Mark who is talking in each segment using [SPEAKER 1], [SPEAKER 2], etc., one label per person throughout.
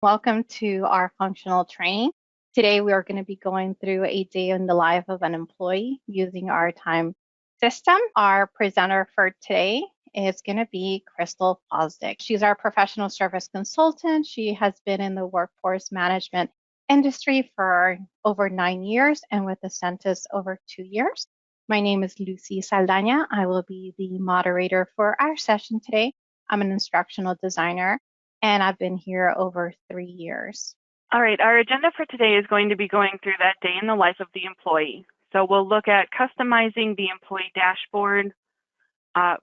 [SPEAKER 1] Welcome to our functional training. Today we are going to be going through a day in the life of an employee using our time system. Our presenter for today is going to be Crystal Fosdick. She's our professional service consultant. She has been in the workforce management industry for over 9 years and with Ascentus over 2 years. My name is Lucy Saldaña. I will be the moderator for our session today. I'm an instructional designer and I've been here over 3 years.
[SPEAKER 2] All right, our agenda for today is going to be going through that day in the life of the employee. So we'll look at customizing the employee dashboard,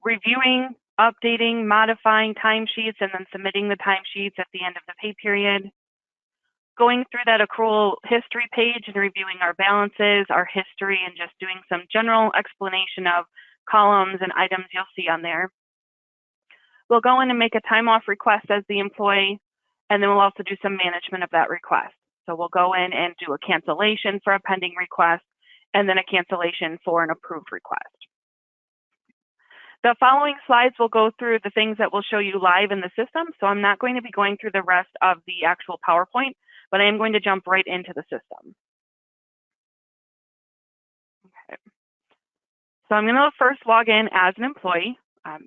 [SPEAKER 2] reviewing, updating, modifying timesheets, and then submitting the timesheets at the end of the pay period. Going through that accrual history page and reviewing our balances, our history, and just doing some general explanation of columns and items you'll see on there. We'll go in and make a time off request as the employee, and then we'll also do some management of that request. So we'll go in and do a cancellation for a pending request, and then a cancellation for an approved request. The following slides will go through the things that will show you live in the system, so I'm not going to be going through the rest of the actual PowerPoint, but I am going to jump right into the system. Okay. So I'm going to first log in as an employee,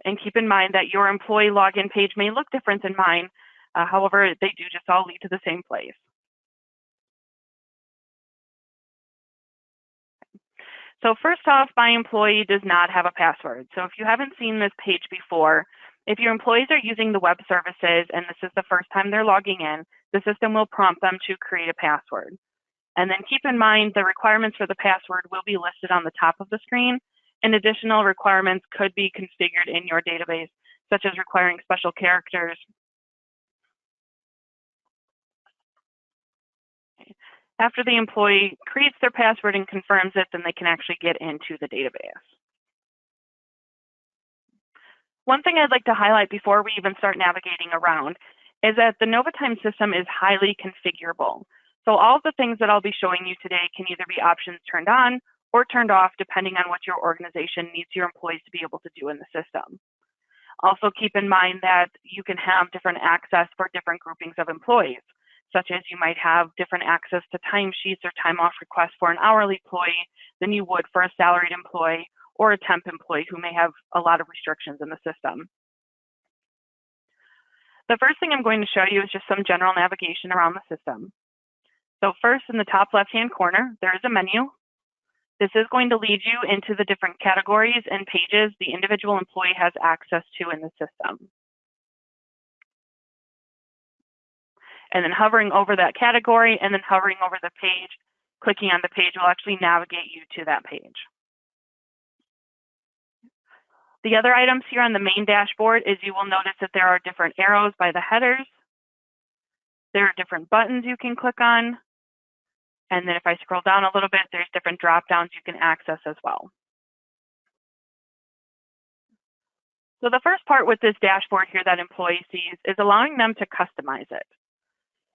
[SPEAKER 2] and keep in mind that your employee login page may look different than mine. However, they do just all lead to the same place. So first off, my employee does not have a password. So if you haven't seen this page before, if your employees are using the web services and this is the first time they're logging in, the system will prompt them to create a password. And then keep in mind the requirements for the password will be listed on the top of the screen, and additional requirements could be configured in your database, such as requiring special characters. After the employee creates their password and confirms it, then they can actually get into the database. One thing I'd like to highlight before we even start navigating around is that the NovaTime system is highly configurable. So all of the things that I'll be showing you today can either be options turned on or turned off depending on what your organization needs your employees to be able to do in the system. Also keep in mind that you can have different access for different groupings of employees, such as you might have different access to timesheets or time off requests for an hourly employee than you would for a salaried employee or a temp employee who may have a lot of restrictions in the system. The first thing I'm going to show you is just some general navigation around the system. So first, in the top left-hand corner, there is a menu. This is going to lead you into the different categories and pages the individual employee has access to in the system. And then hovering over that category and then hovering over the page, clicking on the page will actually navigate you to that page. The other items here on the main dashboard is you will notice that there are different arrows by the headers. There are different buttons you can click on. And then if I scroll down a little bit, there's different drop downs you can access as well. So the first part with this dashboard here that employee sees is allowing them to customize it.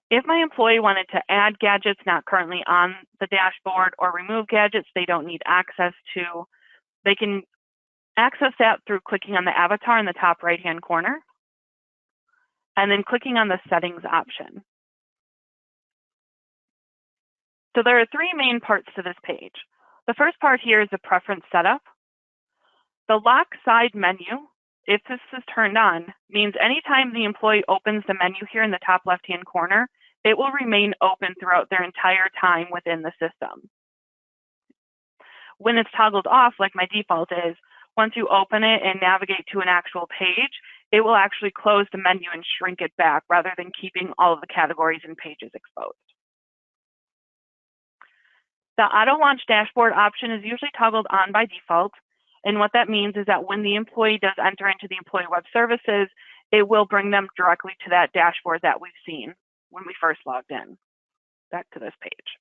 [SPEAKER 2] If my employee wanted to add gadgets not currently on the dashboard or remove gadgets they don't need access to, they can access that through clicking on the avatar in the top right-hand corner and then clicking on the settings option. So there are three main parts to this page. The first part here is the preference setup. The lock side menu, if this is turned on, means anytime the employee opens the menu here in the top left-hand corner, it will remain open throughout their entire time within the system. When it's toggled off, like my default is, once you open it and navigate to an actual page, it will actually close the menu and shrink it back rather than keeping all of the categories and pages exposed. The auto launch dashboard option is usually toggled on by default. And what that means is that when the employee does enter into the employee web services, it will bring them directly to that dashboard that we've seen when we first logged in. Back to this page.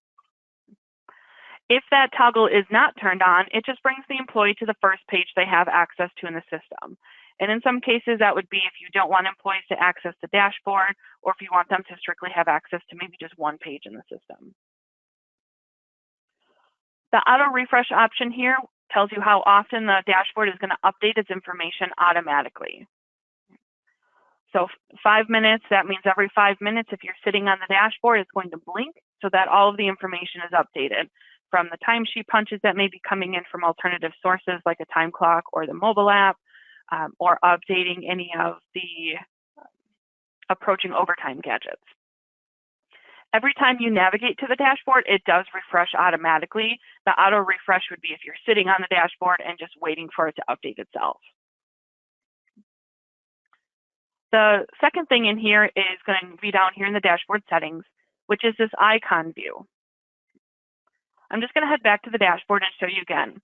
[SPEAKER 2] If that toggle is not turned on, it just brings the employee to the first page they have access to in the system. And in some cases, that would be if you don't want employees to access the dashboard, or if you want them to strictly have access to maybe just one page in the system. The auto refresh option here tells you how often the dashboard is going to update its information automatically. So 5 minutes, that means every 5 minutes, if you're sitting on the dashboard, it's going to blink so that all of the information is updated from the timesheet punches that may be coming in from alternative sources like a time clock or the mobile app, or updating any of the approaching overtime gadgets. Every time you navigate to the dashboard, it does refresh automatically. The auto refresh would be if you're sitting on the dashboard and just waiting for it to update itself. The second thing in here is going to be down here in the dashboard settings, which is this icon view. I'm just going to head back to the dashboard and show you again.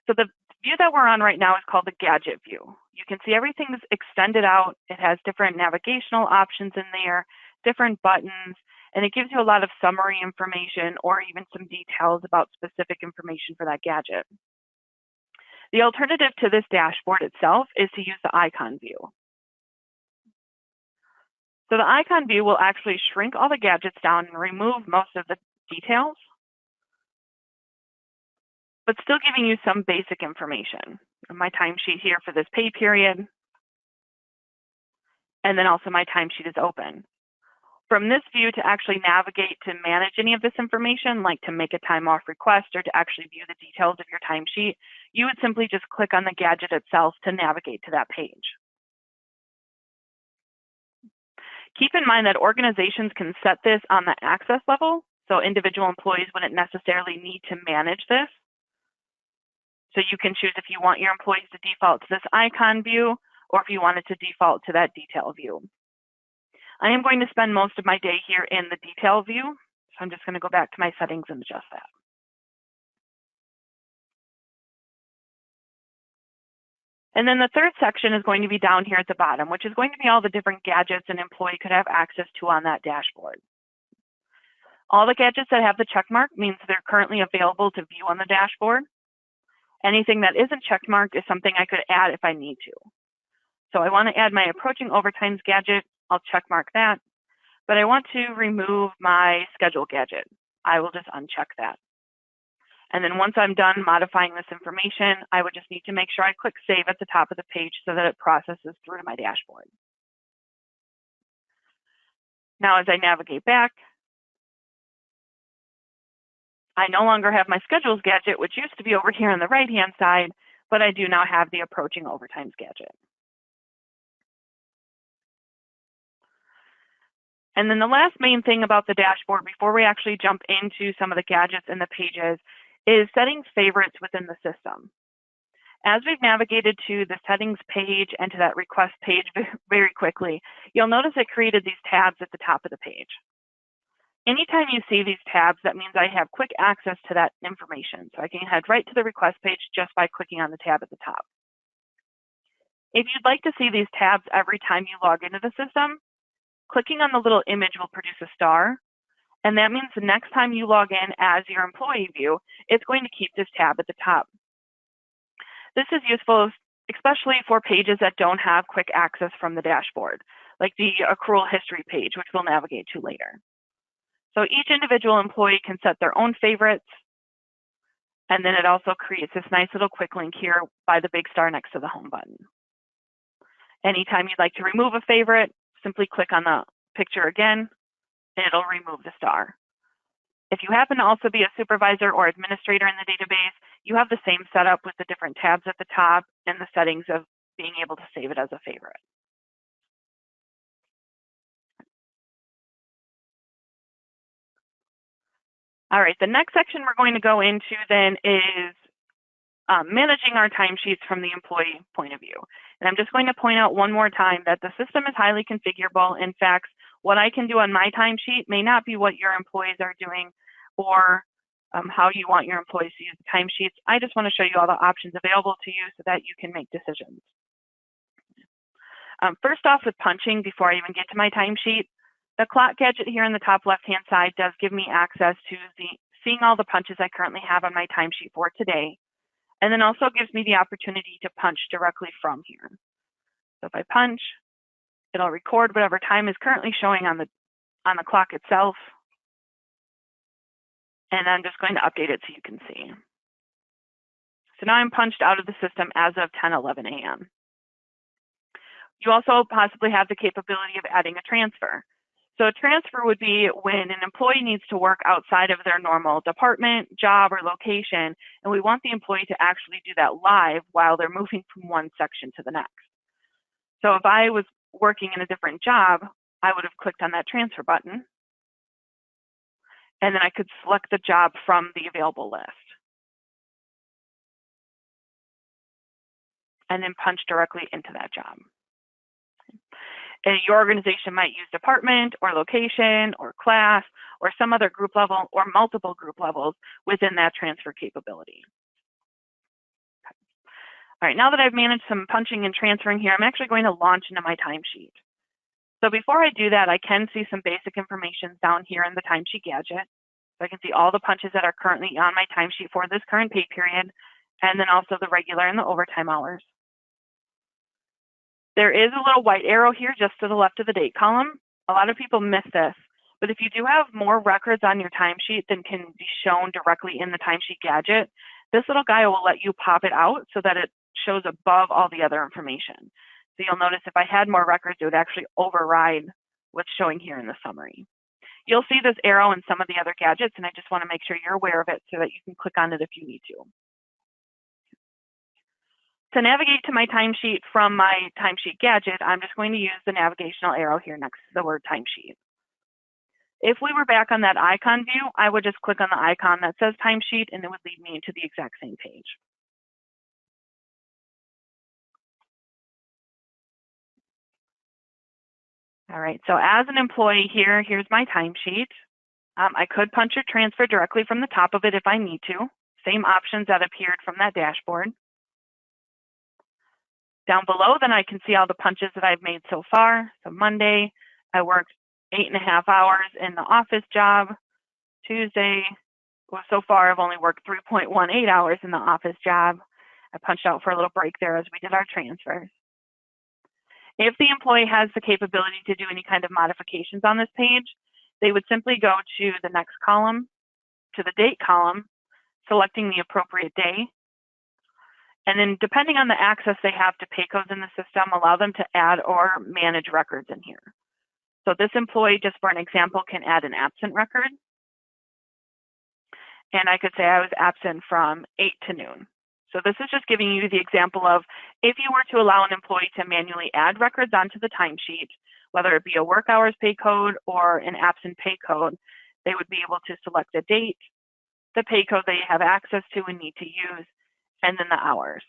[SPEAKER 2] So the view that we're on right now is called the Gadget view. You can see everything's extended out. It has different navigational options in there, different buttons, and it gives you a lot of summary information or even some details about specific information for that gadget. The alternative to this dashboard itself is to use the icon view. So the icon view will actually shrink all the gadgets down and remove most of the details, but still giving you some basic information. My timesheet here for this pay period, and then also my timesheet is open. From this view, to actually navigate to manage any of this information, like to make a time off request or to actually view the details of your timesheet, you would simply just click on the gadget itself to navigate to that page. Keep in mind that organizations can set this on the access level, so individual employees wouldn't necessarily need to manage this. So you can choose if you want your employees to default to this icon view or if you want it to default to that detail view. I am going to spend most of my day here in the detail view, so I'm just going to go back to my settings and adjust that. And then the third section is going to be down here at the bottom, which is going to be all the different gadgets an employee could have access to on that dashboard. All the gadgets that have the check mark means they're currently available to view on the dashboard. Anything that isn't check marked is something I could add if I need to. So I want to add my approaching overtimes gadget. I'll check mark that. But I want to remove my schedule gadget. I will just uncheck that. And then once I'm done modifying this information, I would just need to make sure I click save at the top of the page so that it processes through to my dashboard. Now, as I navigate back, I no longer have my schedules gadget, which used to be over here on the right-hand side, but I do now have the approaching overtimes gadget. And then the last main thing about the dashboard before we actually jump into some of the gadgets and the pages is setting favorites within the system. As we've navigated to the settings page and to that request page very quickly, you'll notice it created these tabs at the top of the page. Anytime you see these tabs, that means I have quick access to that information. So I can head right to the request page just by clicking on the tab at the top. If you'd like to see these tabs every time you log into the system, clicking on the little image will produce a star. And that means the next time you log in as your employee view, it's going to keep this tab at the top. This is useful, especially for pages that don't have quick access from the dashboard, like the accrual history page, which we'll navigate to later. So each individual employee can set their own favorites. And then it also creates this nice little quick link here by the big star next to the home button. Anytime you'd like to remove a favorite, simply click on the picture again, and it'll remove the star. If you happen to also be a supervisor or administrator in the database, you have the same setup with the different tabs at the top and the settings of being able to save it as a favorite. All right, the next section we're going to go into then is managing our timesheets from the employee point of view. And I'm just going to point out one more time that the system is highly configurable. In fact, what I can do on my timesheet may not be what your employees are doing or how you want your employees to use the timesheets. I just want to show you all the options available to you so that you can make decisions. First off, with punching, before I even get to my timesheet, the clock gadget here in the top left-hand side does give me access to seeing all the punches I currently have on my timesheet for today, and then also gives me the opportunity to punch directly from here. So if I punch, it'll record whatever time is currently showing on the clock itself, and I'm just going to update it so you can see. So now I'm punched out of the system as of 10:11 a.m. You also possibly have the capability of adding a transfer. So a transfer would be when an employee needs to work outside of their normal department, job, or location, and we want the employee to actually do that live while they're moving from one section to the next. So if I was working in a different job, I would have clicked on that transfer button, and then I could select the job from the available list, and then punch directly into that job. And your organization might use department or location or class or some other group level or multiple group levels within that transfer capability. All right, now that I've managed some punching and transferring here, I'm actually going to launch into my timesheet. So before I do that, I can see some basic information down here in the Timesheet Gadget. So I can see all the punches that are currently on my timesheet for this current pay period, and then also the regular and the overtime hours. There is a little white arrow here just to the left of the date column. A lot of people miss this, but if you do have more records on your timesheet than can be shown directly in the Timesheet Gadget, this little guy will let you pop it out so that it shows above all the other information. So you'll notice if I had more records, it would actually override what's showing here in the summary. You'll see this arrow in some of the other gadgets, and I just want to make sure you're aware of it so that you can click on it if you need to. To navigate to my timesheet from my Timesheet Gadget, I'm just going to use the navigational arrow here next to the word timesheet. If we were back on that icon view, I would just click on the icon that says timesheet, and it would lead me into the exact same page. All right, so as an employee here, here's my timesheet. I could punch or transfer directly from the top of it if I need to. Same options that appeared from that dashboard. Down below, then I can see all the punches that I've made so far. So Monday, I worked 8.5 hours in the office job. Tuesday, well, so far I've only worked 3.18 hours in the office job. I punched out for a little break there as we did our transfers. If the employee has the capability to do any kind of modifications on this page, they would simply go to the next column, to the date column, selecting the appropriate day. And then depending on the access they have to pay codes in the system, allow them to add or manage records in here. So this employee, just for an example, can add an absent record. And I could say I was absent from 8 to noon. So this is just giving you the example of if you were to allow an employee to manually add records onto the timesheet, whether it be a work hours pay code or an absent pay code, they would be able to select the date, the pay code they have access to and need to use, and then the hours.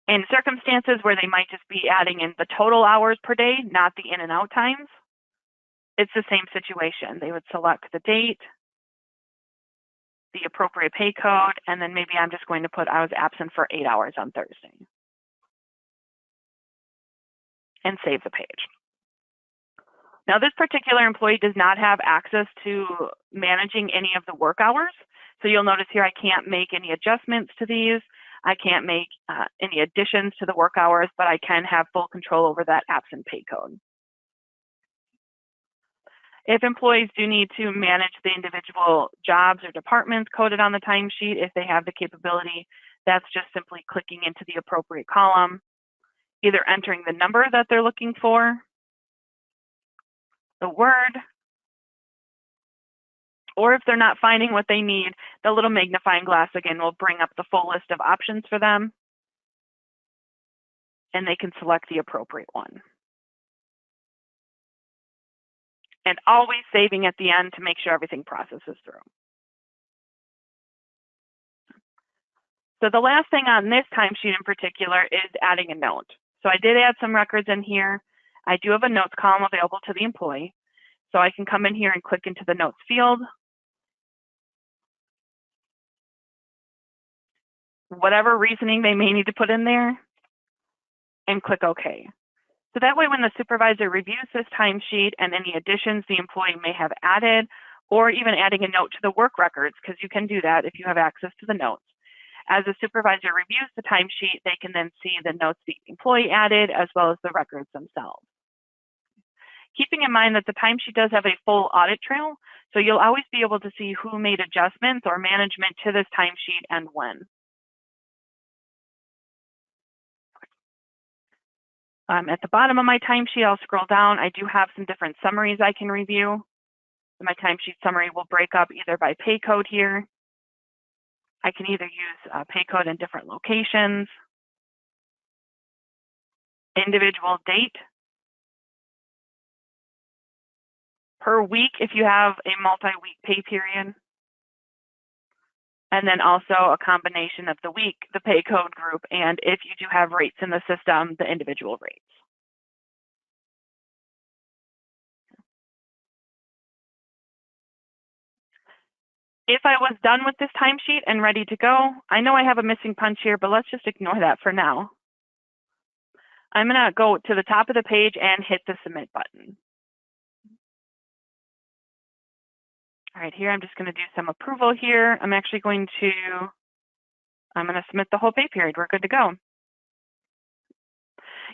[SPEAKER 2] In circumstances where they might just be adding in the total hours per day, not the in and out times, it's the same situation. They would select the date, the appropriate pay code, and then maybe I'm just going to put I was absent for 8 hours on Thursday. And save the page. Now, this particular employee does not have access to managing any of the work hours. So you'll notice here I can't make any adjustments to these. I can't make any additions to the work hours, but I can have full control over that absent pay code. If employees do need to manage the individual jobs or departments coded on the timesheet, if they have the capability, that's just simply clicking into the appropriate column, either entering the number that they're looking for, the word, or if they're not finding what they need, the little magnifying glass again will bring up the full list of options for them, and they can select the appropriate one. And always saving at the end to make sure everything processes through. So the last thing on this timesheet in particular is adding a note. So I did add some records in here. I do have a notes column available to the employee. So I can come in here and click into the notes field. Whatever reasoning they may need to put in there, and click OK. So that way when the supervisor reviews this timesheet and any additions the employee may have added, or even adding a note to the work records, because you can do that if you have access to the notes. As the supervisor reviews the timesheet, they can then see the notes the employee added as well as the records themselves. Keeping in mind that the timesheet does have a full audit trail, so you'll always be able to see who made adjustments or management to this timesheet and when. At the bottom of my timesheet, I'll scroll down. I do have some different summaries I can review. My timesheet summary will break up either by pay code here. I can either use pay code in different locations, individual date, per week if you have a multi-week pay period, and then also a combination of the week, the pay code group, and if you do have rates in the system, the individual rates. If I was done with this timesheet and ready to go, I know I have a missing punch here, but let's just ignore that for now. I'm going to go to the top of the page and hit the submit button. All right, here I'm just going to do some approval here. I'm going to submit the whole pay period. We're good to go.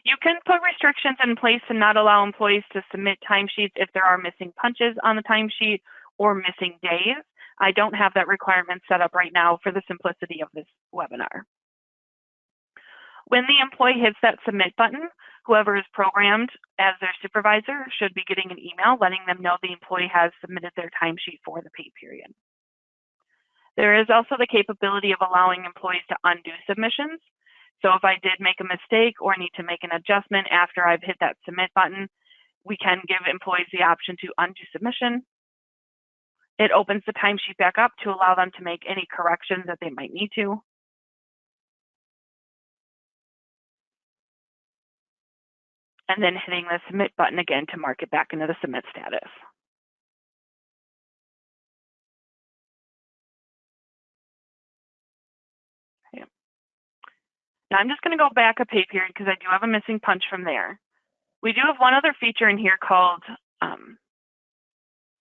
[SPEAKER 2] You can put restrictions in place to not allow employees to submit timesheets if there are missing punches on the timesheet or missing days. I don't have that requirement set up right now for the simplicity of this webinar. When the employee hits that submit button, whoever is programmed as their supervisor should be getting an email letting them know the employee has submitted their timesheet for the pay period. There is also the capability of allowing employees to undo submissions. So if I did make a mistake or need to make an adjustment after I've hit that submit button, we can give employees the option to undo submission. It opens the timesheet back up to allow them to make any corrections that they might need to. And then hitting the submit button again to mark it back into the submit status. Okay. Now I'm just going to go back a pay period because I do have a missing punch from there. We do have one other feature in here called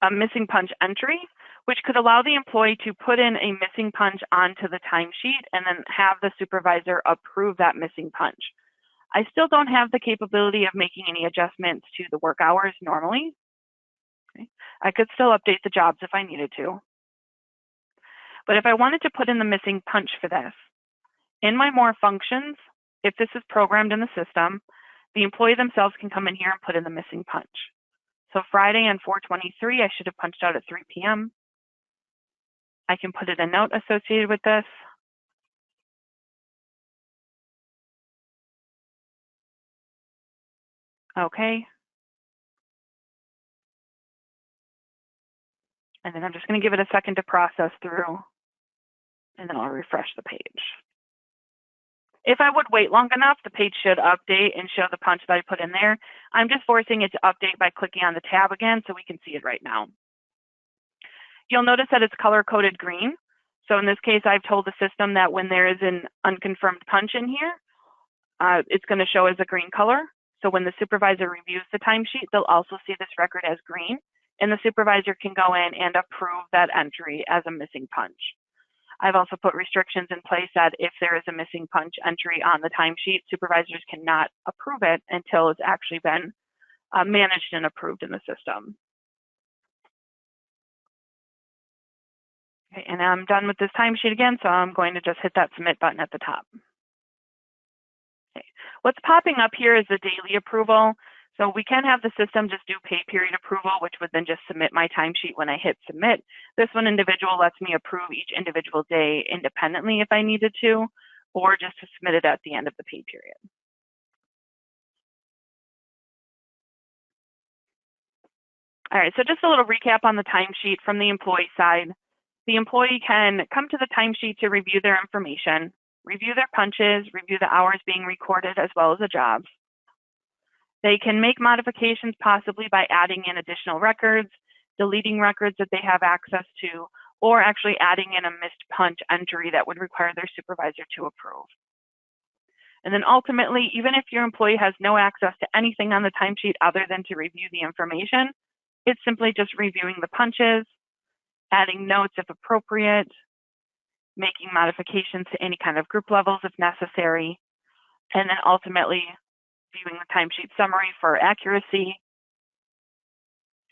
[SPEAKER 2] a missing punch entry, which could allow the employee to put in a missing punch onto the timesheet and then have the supervisor approve that missing punch. I still don't have the capability of making any adjustments to the work hours normally. Okay. I could still update the jobs if I needed to. But if I wanted to put in the missing punch for this, in my more functions, if this is programmed in the system, the employee themselves can come in here and put in the missing punch. So Friday on 4/23, I should have punched out at 3 p.m. I can put in a note associated with this. Okay. And then I'm just going to give it a second to process through, and then I'll refresh the page. If I would wait long enough, the page should update and show the punch that I put in there. I'm just forcing it to update by clicking on the tab again so we can see it right now. You'll notice that it's color-coded green. So in this case, I've told the system that when there is an unconfirmed punch in here, it's going to show as a green color. So when the supervisor reviews the timesheet, they'll also see this record as green, and the supervisor can go in and approve that entry as a missing punch. I've also put restrictions in place that if there is a missing punch entry on the timesheet, supervisors cannot approve it until it's actually been managed and approved in the system. Okay, and I'm done with this timesheet again, so I'm going to just hit that submit button at the top. Okay. What's popping up here is the daily approval. So we can have the system just do pay period approval, which would then just submit my timesheet when I hit submit. This one individual lets me approve each individual day independently if I needed to, or just to submit it at the end of the pay period. All right, so just a little recap on the timesheet from the employee side. The employee can come to the timesheet to review their information, review their punches, review the hours being recorded, as well as the jobs. They can make modifications possibly by adding in additional records, deleting records that they have access to, or actually adding in a missed punch entry that would require their supervisor to approve. And then ultimately, even if your employee has no access to anything on the timesheet other than to review the information, it's simply just reviewing the punches, adding notes if appropriate, making modifications to any kind of group levels if necessary, and then ultimately viewing the timesheet summary for accuracy,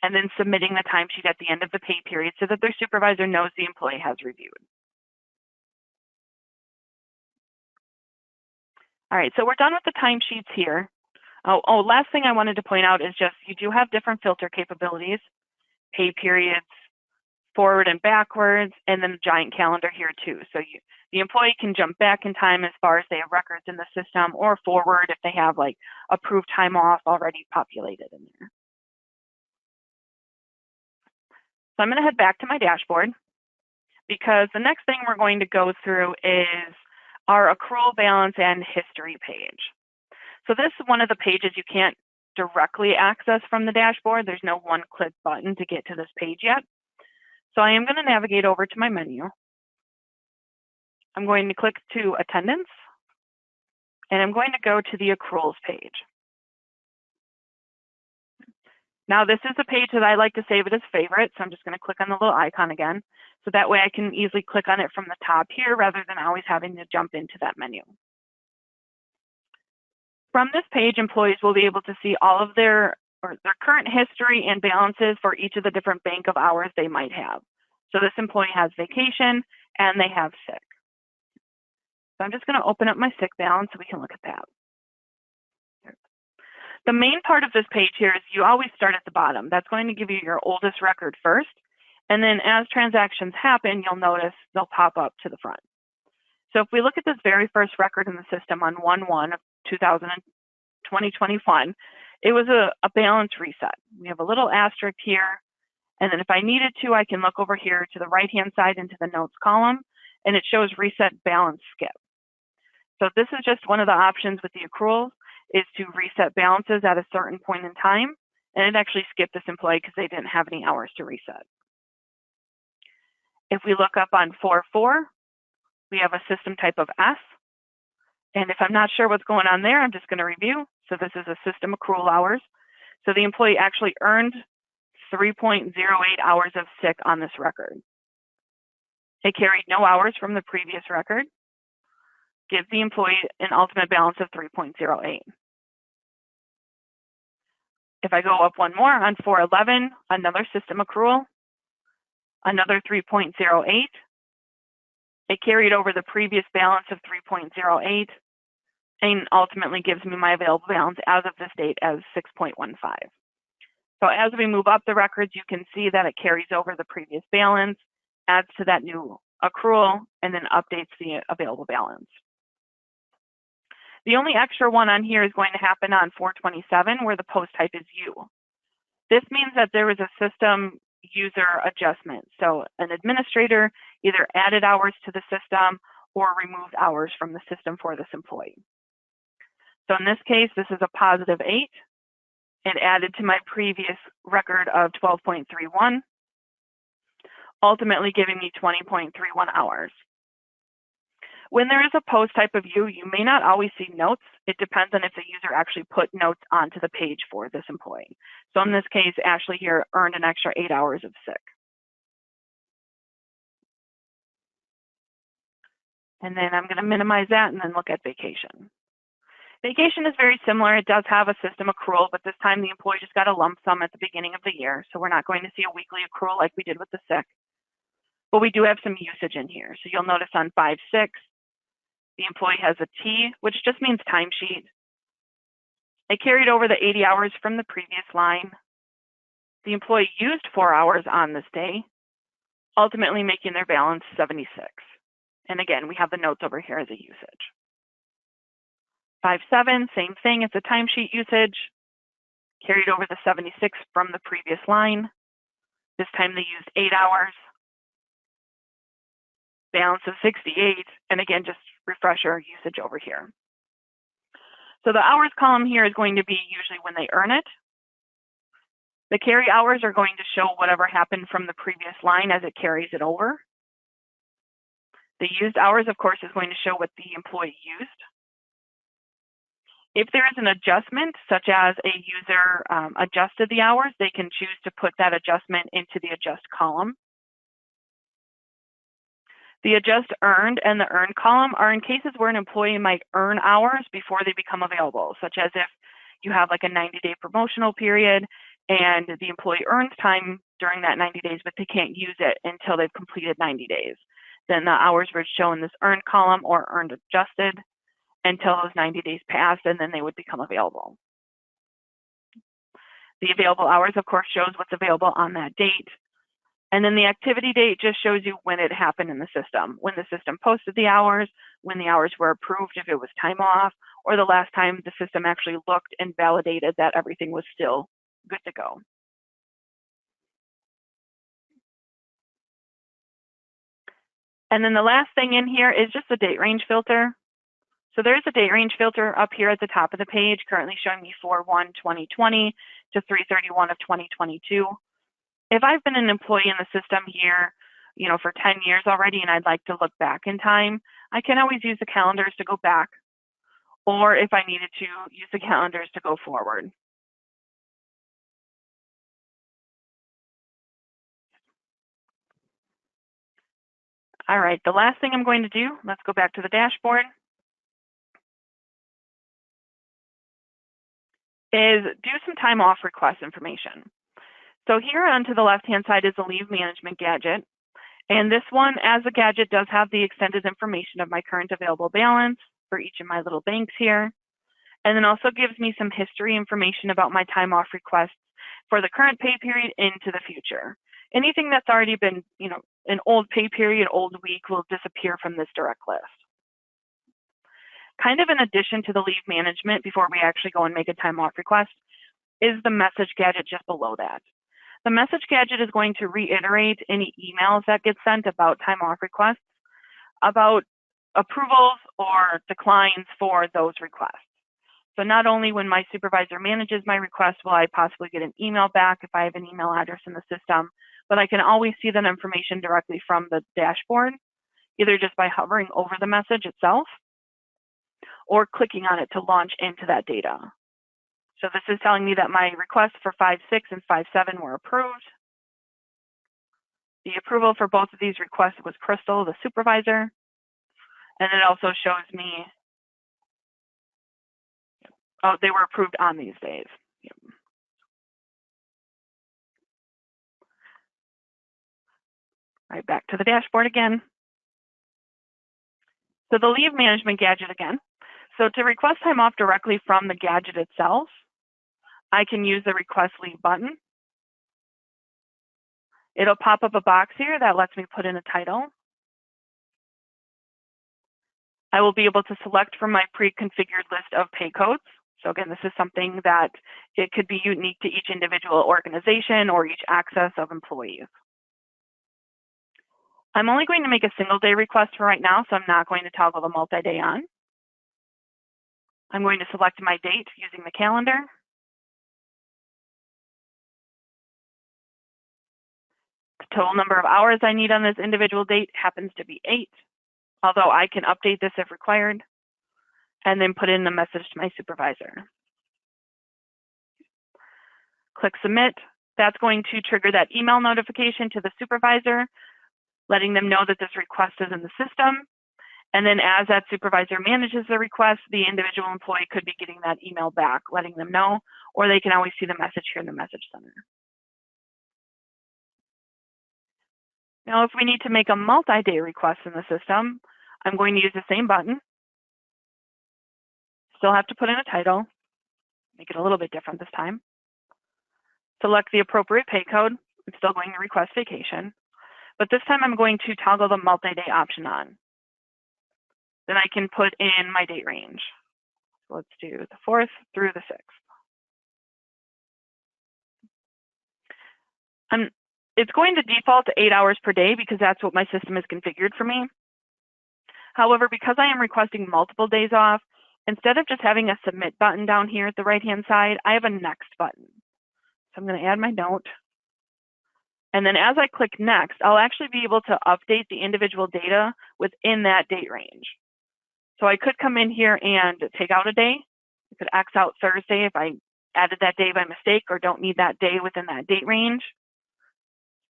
[SPEAKER 2] and then submitting the timesheet at the end of the pay period so that their supervisor knows the employee has reviewed. All right, so we're done with the timesheets here. Last thing I wanted to point out is just you do have different filter capabilities, pay periods, forward and backwards, and then a giant calendar here too. So the employee can jump back in time as far as they have records in the system, or forward if they have like approved time off already populated in there. So I'm going to head back to my dashboard because the next thing we're going to go through is our accrual balance and history page. So this is one of the pages you can't directly access from the dashboard. There's no one-click button to get to this page yet. So I am going to navigate over to my menu. I'm going to click to attendance, and I'm going to go to the accruals page. Now this is a page that I like to save it as favorite, so I'm just going to click on the little icon again. So that way I can easily click on it from the top here rather than always having to jump into that menu. From this page, employees will be able to see all of their current history and balances for each of the different bank of hours they might have. So this employee has vacation and they have sick. So I'm just going to open up my sick balance so we can look at that. The main part of this page here is you always start at the bottom. That's going to give you your oldest record first. And then as transactions happen, you'll notice they'll pop up to the front. So if we look at this very first record in the system on 1/1/2021, it was a balance reset. We have a little asterisk here. And then if I needed to, I can look over here to the right-hand side into the notes column, and it shows reset balance skip. So this is just one of the options with the accruals, is to reset balances at a certain point in time. And it actually skipped this employee because they didn't have any hours to reset. If we look up on 4/4, we have a system type of S. And if I'm not sure what's going on there, I'm just going to review. So this is a system accrual hours. So the employee actually earned 3.08 hours of sick on this record. It carried no hours from the previous record, gives the employee an ultimate balance of 3.08. If I go up one more on 4/11, another system accrual, another 3.08. It carried over the previous balance of 3.08 and ultimately gives me my available balance as of this date as 6.15. So as we move up the records, you can see that it carries over the previous balance, adds to that new accrual, and then updates the available balance. The only extra one on here is going to happen on 4/27, where the post type is U. This means that there was a system user adjustment. So an administrator either added hours to the system or removed hours from the system for this employee. So in this case, this is a +8. It added to my previous record of 12.31, ultimately giving me 20.31 hours. When there is a post type of view, you may not always see notes. It depends on if the user actually put notes onto the page for this employee. So in this case, Ashley here earned an extra 8 hours of sick. And then I'm going to minimize that and then look at vacation. Vacation is very similar. It does have a system accrual, but this time the employee just got a lump sum at the beginning of the year. So we're not going to see a weekly accrual like we did with the sick. But we do have some usage in here. So you'll notice on 5/6, the employee has a T, which just means timesheet. It carried over the 80 hours from the previous line. The employee used 4 hours on this day, ultimately making their balance 76. And again, we have the notes over here as a usage. 5/7, same thing, it's a timesheet usage. Carried over the 76 from the previous line. This time they used 8 hours. Balance of 68, and again, just refresher usage over here. So the hours column here is going to be usually when they earn it. The carry hours are going to show whatever happened from the previous line as it carries it over. The used hours, of course, is going to show what the employee used. If there is an adjustment, such as a user adjusted the hours, they can choose to put that adjustment into the adjust column. The adjust earned and the earned column are in cases where an employee might earn hours before they become available, such as if you have like a 90-day promotional period and the employee earns time during that 90 days, but they can't use it until they've completed 90 days. Then the hours would show in this earned column or earned adjusted until those 90 days passed, and then they would become available. The available hours, of course, shows what's available on that date. And then the activity date just shows you when it happened in the system, when the system posted the hours, when the hours were approved, if it was time off, or the last time the system actually looked and validated that everything was still good to go. And then the last thing in here is just the date range filter. So there's a date range filter up here at the top of the page, currently showing me 4/1/2020 to 3/31 of 2022. If I've been an employee in the system here, for 10 years already, and I'd like to look back in time, I can always use the calendars to go back, or if I needed to, use the calendars to go forward. All right, the last thing I'm going to do, let's go back to the dashboard, is do some time off request information. So here onto the left-hand side is the leave management gadget. And this one, as a gadget, does have the extended information of my current available balance for each of my little banks here. And then also gives me some history information about my time off requests for the current pay period into the future. Anything that's already been, an old pay period, old week will disappear from this direct list. Kind of in addition to the leave management, before we actually go and make a time off request, is the message gadget just below that. The message gadget is going to reiterate any emails that get sent about time off requests, about approvals or declines for those requests. So not only when my supervisor manages my request will I possibly get an email back if I have an email address in the system, but I can always see that information directly from the dashboard, either just by hovering over the message itself or clicking on it to launch into that data. So this is telling me that my requests for 5/6 and 5/7 were approved. The approval for both of these requests was Crystal, the supervisor. And it also shows me, they were approved on these days. Yep. Right, back to the dashboard again. So the leave management gadget again. So to request time off directly from the gadget itself, I can use the request leave button. It'll pop up a box here that lets me put in a title. I will be able to select from my pre-configured list of pay codes. So again, this is something that it could be unique to each individual organization or each access of employees. I'm only going to make a single day request for right now, so I'm not going to toggle the multi-day on. I'm going to select my date using the calendar. The total number of hours I need on this individual date happens to be 8, although I can update this if required, and then put in the message to my supervisor. Click submit. That's going to trigger that email notification to the supervisor, letting them know that this request is in the system. And then as that supervisor manages the request, the individual employee could be getting that email back, letting them know, or they can always see the message here in the message center. Now, if we need to make a multi-day request in the system, I'm going to use the same button. Still have to put in a title, make it a little bit different this time. Select the appropriate pay code. I'm still going to request vacation, but this time I'm going to toggle the multi-day option on. Then I can put in my date range. So let's do the 4th through the 6th. It's going to default to 8 hours per day because that's what my system is configured for me. However, because I am requesting multiple days off, instead of just having a submit button down here at the right-hand side, I have a next button. So I'm going to add my note. And then as I click next, I'll actually be able to update the individual data within that date range. So I could come in here and take out a day. I could X out Thursday if I added that day by mistake or don't need that day within that date range.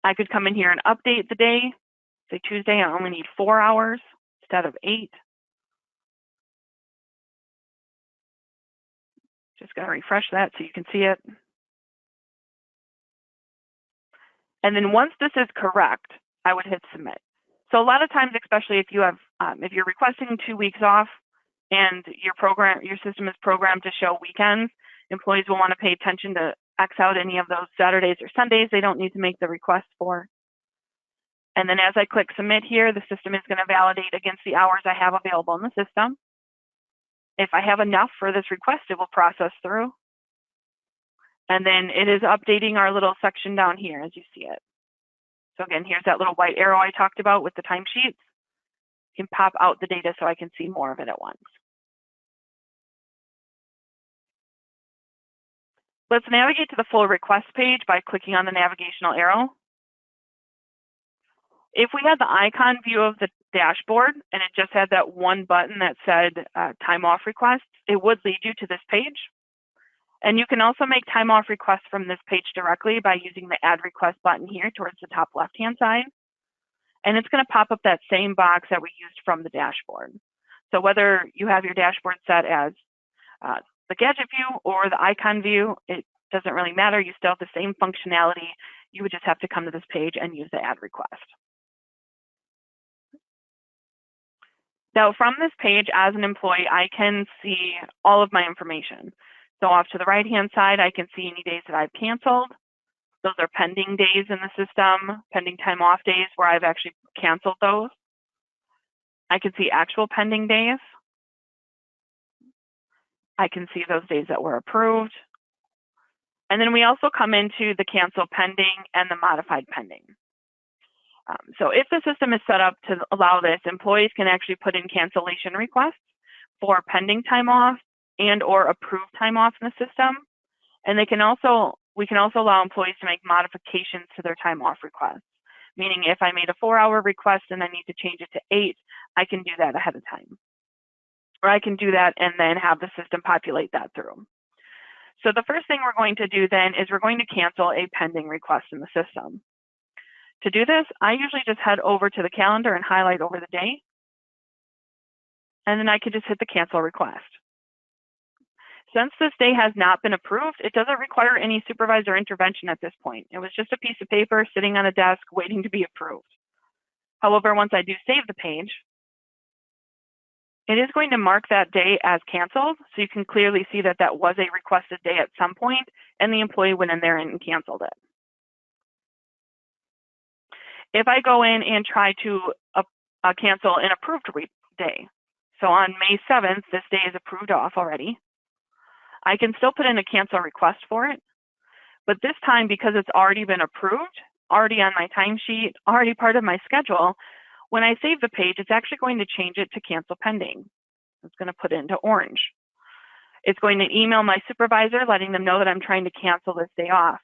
[SPEAKER 2] I could come in here and update the day. Say Tuesday, I only need 4 hours instead of 8. Just gotta refresh that so you can see it. And then once this is correct, I would hit submit. So a lot of times, especially if you have, if you're requesting 2 weeks off and your system is programmed to show weekends, employees will want to pay attention to X out any of those Saturdays or Sundays they don't need to make the request for. And then as I click submit here, the system is going to validate against the hours I have available in the system. If I have enough for this request, it will process through. And then it is updating our little section down here as you see it. So again, here's that little white arrow I talked about with the timesheets. You can pop out the data so I can see more of it at once. Let's navigate to the full request page by clicking on the navigational arrow. If we had the icon view of the dashboard and it just had that one button that said time off requests, it would lead you to this page. And you can also make time off requests from this page directly by using the add request button here towards the top left-hand side. And it's going to pop up that same box that we used from the dashboard. So whether you have your dashboard set as the gadget view or the icon view, it doesn't really matter. You still have the same functionality. You would just have to come to this page and use the add request. Now from this page, as an employee, I can see all of my information. So off to the right-hand side, I can see any days that I've canceled. Those are pending days in the system, pending time off days where I've actually canceled those. I can see actual pending days. I can see those days that were approved. And then we also come into the cancel pending and the modified pending. So if the system is set up to allow this, employees can actually put in cancellation requests for pending time off and or approved time off in the system. And we can also allow employees to make modifications to their time off requests. Meaning if I made a 4-hour request and I need to change it to 8, I can do that ahead of time. Or I can do that and then have the system populate that through. So the first thing we're going to do then is we're going to cancel a pending request in the system. To do this, I usually just head over to the calendar and highlight over the day. And then I can just hit the cancel request. Since this day has not been approved, it doesn't require any supervisor intervention at this point. It was just a piece of paper sitting on a desk waiting to be approved. However, once I do save the page, it is going to mark that day as canceled, so you can clearly see that that was a requested day at some point, and the employee went in there and canceled it. If I go in and try to cancel an approved day, so on May 7th, this day is approved off already, I can still put in a cancel request for it, but this time, because it's already been approved, already on my timesheet, already part of my schedule, when I save the page, it's actually going to change it to cancel pending. It's going to put it into orange. It's going to email my supervisor, letting them know that I'm trying to cancel this day off.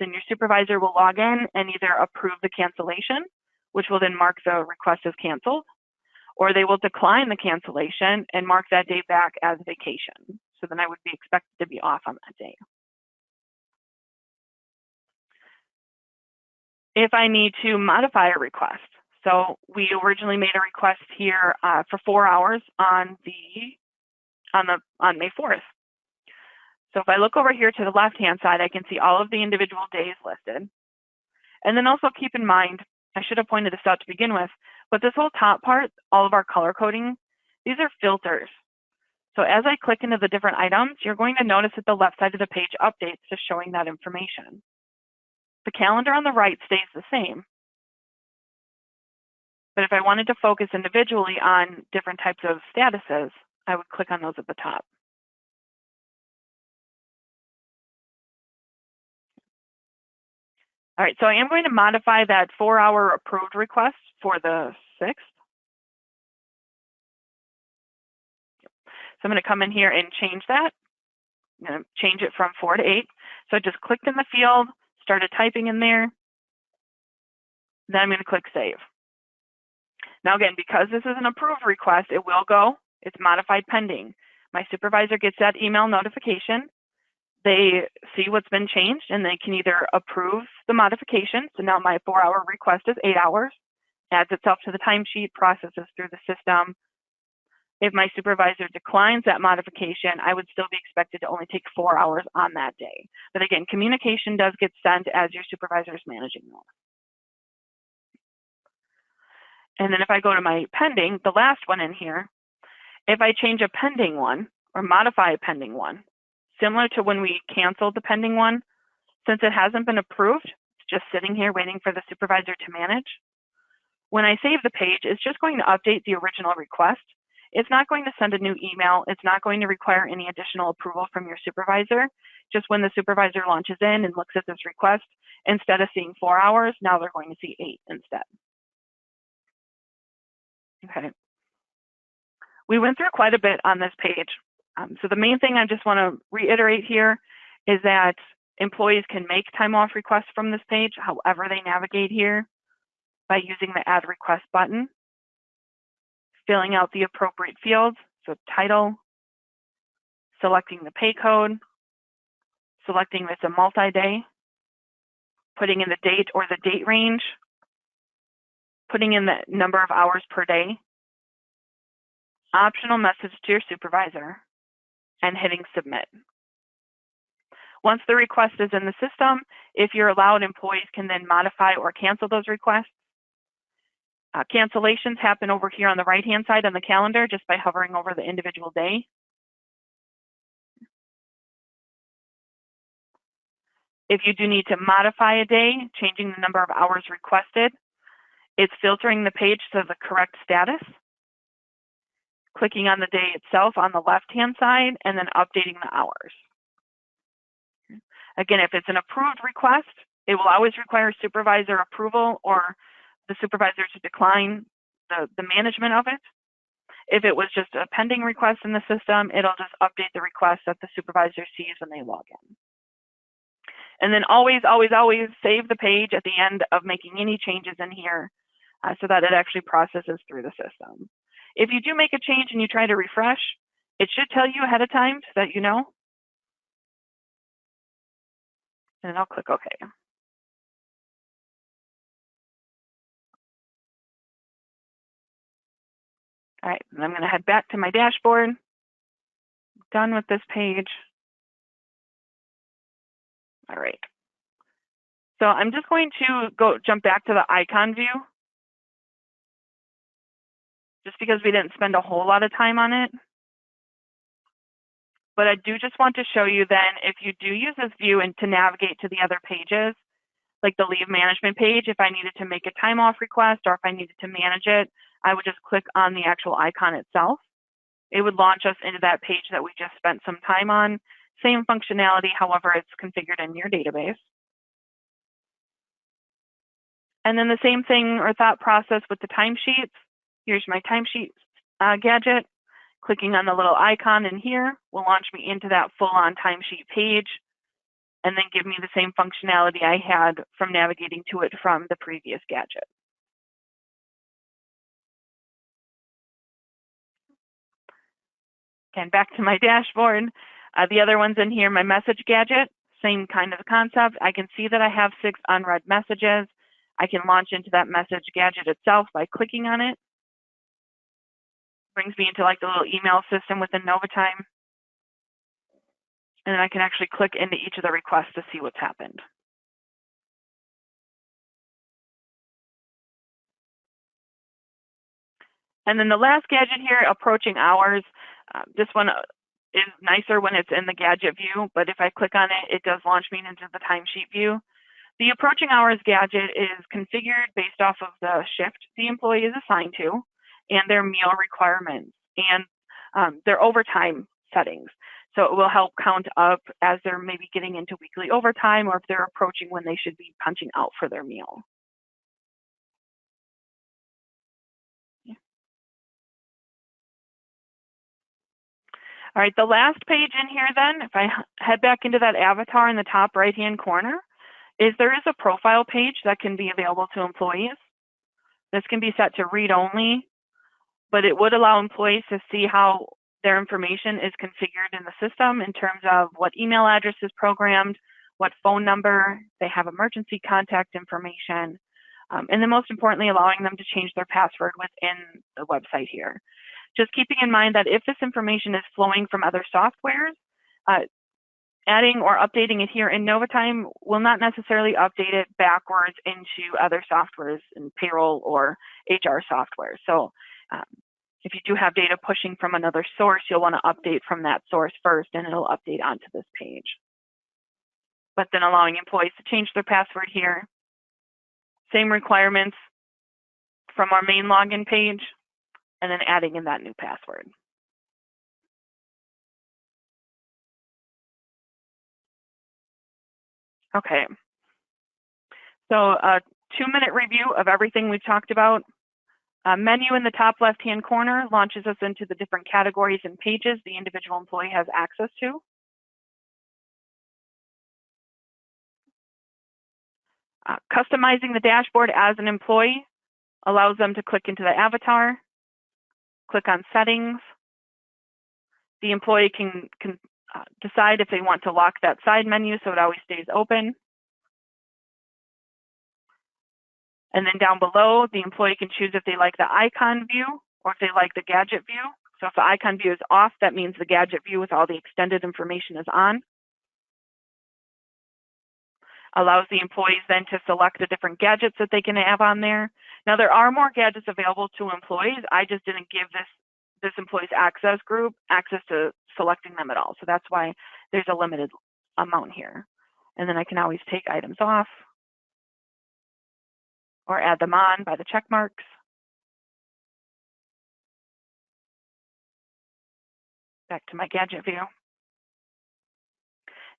[SPEAKER 2] Then your supervisor will log in and either approve the cancellation, which will then mark the request as canceled, or they will decline the cancellation and mark that day back as vacation. So then I would be expected to be off on that day. If I need to modify a request, so we originally made a request here for 4 hours on May 4th. So if I look over here to the left-hand side, I can see all of the individual days listed. And then also keep in mind, I should have pointed this out to begin with, but this whole top part, all of our color coding, these are filters. So as I click into the different items, you're going to notice that the left side of the page updates to showing that information. The calendar on the right stays the same. But if I wanted to focus individually on different types of statuses, I would click on those at the top. All right, so I am going to modify that 4-hour approved request for the 6th. So I'm going to come in here and change that. I'm going to change it from 4 to 8. So I just clicked in the field, started typing in there. Then I'm going to click save. Now again, because this is an approved request, it will go. It's modified pending. My supervisor gets that email notification. They see what's been changed and they can either approve the modification. So now my 4-hour request is 8 hours, adds itself to the timesheet, processes through the system. If my supervisor declines that modification, I would still be expected to only take 4 hours on that day. But again, communication does get sent as your supervisor is managing that. And then if I go to my pending, the last one in here, if I change a pending one or modify a pending one, similar to when we canceled the pending one, Since it hasn't been approved, it's just sitting here waiting for the supervisor to manage. When I save the page, it's just going to update the original request. It's not going to send a new email. It's not going to require any additional approval from your supervisor. Just when the supervisor launches in and looks at this request, instead of seeing 4 hours, now they're going to see 8 instead. Okay. We went through quite a bit on this page. So the main thing I just want to reiterate here is that employees can make time off requests from this page, however they navigate here, by using the Add Request button, filling out the appropriate fields, so title, selecting the pay code, selecting if it's a multi-day, putting in the date or the date range, putting in the number of hours per day, optional message to your supervisor, and hitting submit. Once the request is in the system, if you're allowed, employees can then modify or cancel those requests. Cancellations happen over here on the right-hand side on the calendar just by hovering over the individual day. If you do need to modify a day, changing the number of hours requested, it's filtering the page to the correct status, clicking on the day itself on the left-hand side, and then updating the hours. Again, if it's an approved request, it will always require supervisor approval or the supervisor to decline the management of it. If it was just a pending request in the system, it'll just update the request that the supervisor sees when they log in. And then always, always, always save the page at the end of making any changes in here so that it actually processes through the system. If you do make a change and you try to refresh, it should tell you ahead of time so that you know. And I'll click OK. All right, and I'm going to head back to my dashboard. Done with this page. All right. So I'm just going to jump back to the icon view, just because we didn't spend a whole lot of time on it. But I do just want to show you then, if you do use this view and to navigate to the other pages, like the leave management page, if I needed to make a time off request or if I needed to manage it, I would just click on the actual icon itself. It would launch us into that page that we just spent some time on. Same functionality, however, it's configured in your database. And then the same thing or thought process with the timesheets. Here's my timesheet gadget. Clicking on the little icon in here will launch me into that full-on timesheet page and then give me the same functionality I had from navigating to it from the previous gadget. Again, back to my dashboard. The other ones in here, my message gadget, same kind of concept. I can see that I have 6 unread messages. I can launch into that message gadget itself by clicking on it. Brings me into like the little email system within NovaTime. And then I can actually click into each of the requests to see what's happened. And then the last gadget here, approaching hours. This one is nicer when it's in the gadget view, but if I click on it, it does launch me into the timesheet view. The approaching hours gadget is configured based off of the shift the employee is assigned to and their meal requirements and their overtime settings. So it will help count up as they're maybe getting into weekly overtime or if they're approaching when they should be punching out for their meal. All right, the last page in here then, if I head back into that avatar in the top right-hand corner, there is a profile page that can be available to employees. This can be set to read only, but it would allow employees to see how their information is configured in the system in terms of what email address is programmed, what phone number, they have emergency contact information, and then most importantly, allowing them to change their password within the website here. Just keeping in mind that if this information is flowing from other softwares, adding or updating it here in NovaTime will not necessarily update it backwards into other softwares in payroll or HR software. So if you do have data pushing from another source, you'll want to update from that source first and it'll update onto this page. but then allowing employees to change their password here. Same requirements from our main login page, and then adding in that new password. Okay, so a 2-minute review of everything we've talked about. A menu in the top left-hand corner launches us into the different categories and pages the individual employee has access to. Customizing the dashboard as an employee allows them to click into the avatar, click on settings. The employee can decide if they want to lock that side menu so it always stays open. And then down below, the employee can choose if they like the icon view or if they like the gadget view. So if the icon view is off, that means the gadget view with all the extended information is on. Allows the employees then to select the different gadgets that they can have on there. Now there are more gadgets available to employees. I just didn't give this employees access group access to selecting them at all. So that's why there's a limited amount here. And then I can always take items off or add them on by the check marks. Back to my gadget view.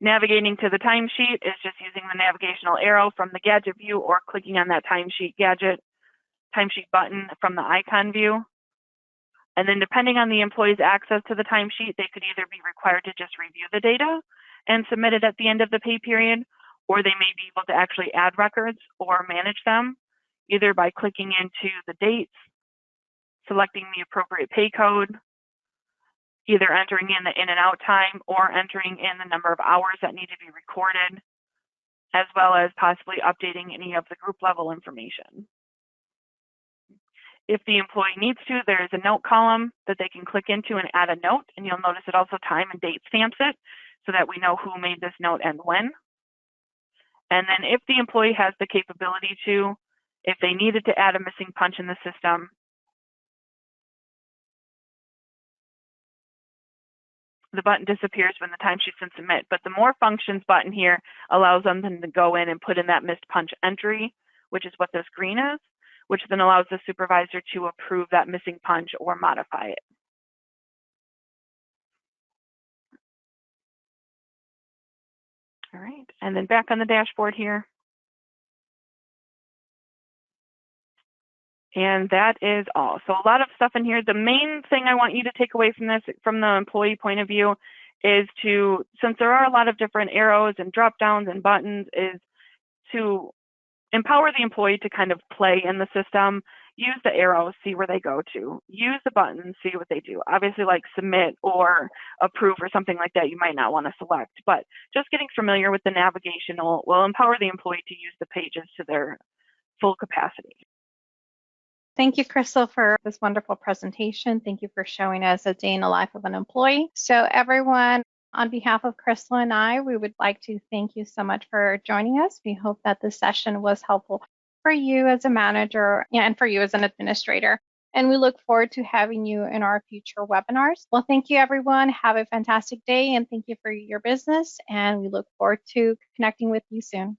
[SPEAKER 2] Navigating to the timesheet is just using the navigational arrow from the gadget view or clicking on that timesheet button from the icon view. And then depending on the employee's access to the timesheet, they could either be required to just review the data and submit it at the end of the pay period, or they may be able to actually add records or manage them, either by clicking into the dates, selecting the appropriate pay code, either entering in the in and out time or entering in the number of hours that need to be recorded, as well as possibly updating any of the group level information. If the employee needs to, there's a note column that they can click into and add a note, and you'll notice it also time and date stamps it so that we know who made this note and when. And then if the employee has the capability to, if they needed to add a missing punch in the system, the button disappears when the timesheet's been submit, but the more functions button here allows them to go in and put in that missed punch entry, which is what this green is, which then allows the supervisor to approve that missing punch or modify it. All right, and then back on the dashboard here. And that is all. So a lot of stuff in here. The main thing I want you to take away from this, from the employee point of view, is to, since there are a lot of different arrows and drop downs and buttons, is to empower the employee to kind of play in the system. Use the arrows, see where they go to. Use the buttons, see what they do. Obviously, like submit or approve or something like that, you might not want to select. But just getting familiar with the navigation will empower the employee to use the pages to their full capacity.
[SPEAKER 1] Thank you, Crystal, for this wonderful presentation. Thank you for showing us a day in the life of an employee. So everyone, on behalf of Crystal and I, we would like to thank you so much for joining us. We hope that this session was helpful for you as a manager and for you as an administrator. And we look forward to having you in our future webinars. Well, thank you, everyone. Have a fantastic day, and thank you for your business. And we look forward to connecting with you soon.